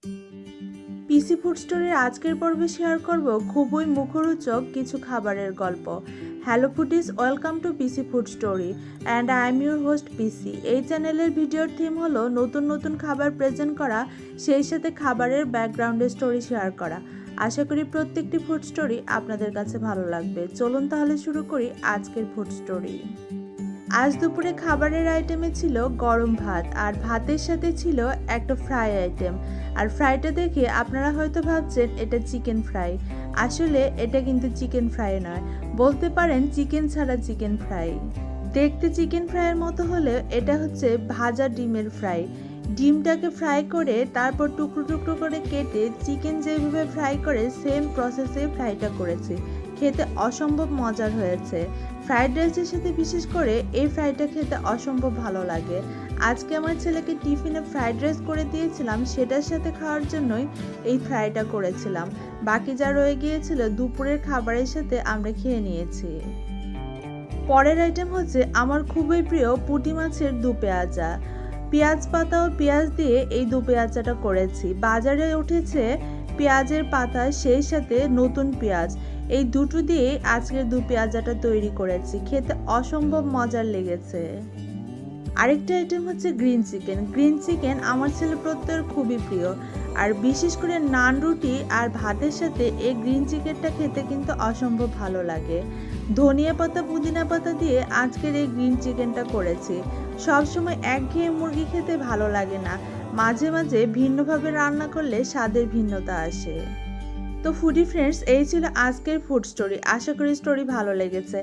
পিসি food স্টোরির আজকের পর্বে শেয়ার করব খুবই মুখরোচক কিছু খাবারের গল্প। Hello foodies, welcome to PC food story and I am your host PC. এই চ্যানেলের ভিডিওর থিম হলো নতুন নতুন খাবার প্রেজেন্ট করা, সেই সাথে খাবারের ব্যাকগ্রাউন্ডের স্টোরি শেয়ার করা। আশা করি প্রত্যেকটি ফুড স্টোরি আপনাদের কাছে ভালো লাগবে। চলুন তাহলে শুরু করি আজকের ফুড স্টোরি। আজ দুপুরে খাবারের আইটেমে ছিল গরম ভাত, আর ভাতের সাথে ছিল একটা ফ্রাই আইটেম। আর ফ্রাইটা দেখে আপনারা হয়তো ভাবছেন এটা চিকেন ফ্রাই। আসলে এটা কিন্তু চিকেন ফ্রাই নয়, বলতে পারেন চিকেন ছাড়া চিকেন ফ্রাই। দেখতে চিকেন ফ্রাইয়ের মতো হলেও এটা হচ্ছে ভাজা ডিমের ফ্রাই। ডিমটাকে ফ্রাই করে তারপর টুকরো টুকরো করে কেটে চিকেন যেভাবে ফ্রাই করে সেম প্রসেসে ফ্রাইটা করেছি। খেতে অসম্ভব মজার হয়েছে। ফ্রাইড রাইসের সাথে বিশেষ করে এই ফ্রাইটা খেতে অসম্ভব ভালো লাগে। আজকে আমার ছেলেকে টিফিনে ফ্রাইড রাইস করে দিয়েছিলাম, সেটার সাথে খাওয়ার জন্যই এই ফ্রাইটা করেছিলাম। বাকি যা রয়ে গিয়েছিল দুপুরের খাবারের সাথে আমরা খেয়ে নিয়েছি। পরের আইটেম হচ্ছে আমার খুবই প্রিয় পুঁটি মাছের দু পেঁয়াজা। পেঁয়াজ পাতা ও পেঁয়াজ দিয়ে এই দু পেঁয়াজাটা করেছি। বাজারে উঠেছে পেঁয়াজের পাতা, সেই সাথে নতুন পেঁয়াজ, এই দুটো দিয়ে আজকের দু পেঁয়াজাটা তৈরি করেছি। খেতে অসম্ভব মজার লেগেছে। আরেকটা আইটেম হচ্ছে গ্রিন চিকেন। গ্রিন চিকেন আমার ছেলে প্রত্যেকের খুবই প্রিয়, আর বিশেষ করে নান রুটি আর ভাতের সাথে এই গ্রিন চিকেনটা খেতে কিন্তু অসম্ভব ভালো লাগে। ধনিয়া পাতা পুদিনা পাতা দিয়ে আজকের এই গ্রিন চিকেনটা করেছি। সবসময় একঘেয়ে মুরগি খেতে ভালো লাগে না, মাঝে মাঝে ভিন্নভাবে রান্না করলে স্বাদের ভিন্নতা আসে। তো ফুডি ফ্রেন্ডস, এই ছিল আজকের ফুড স্টোরি। আশা করি স্টোরি ভালো লেগেছে।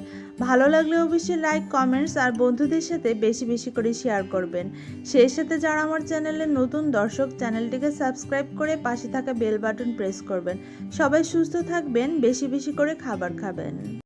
ভালো লাগলে অবশ্যই লাইক, কমেন্টস আর বন্ধুদের সাথে বেশি বেশি করে শেয়ার করবেন। সেই সাথে যারা আমার চ্যানেলের নতুন দর্শক, চ্যানেলটিকে সাবস্ক্রাইব করে পাশে থাকা বেল বাটন প্রেস করবেন। সবাই সুস্থ থাকবেন, বেশি বেশি করে খাবার খাবেন।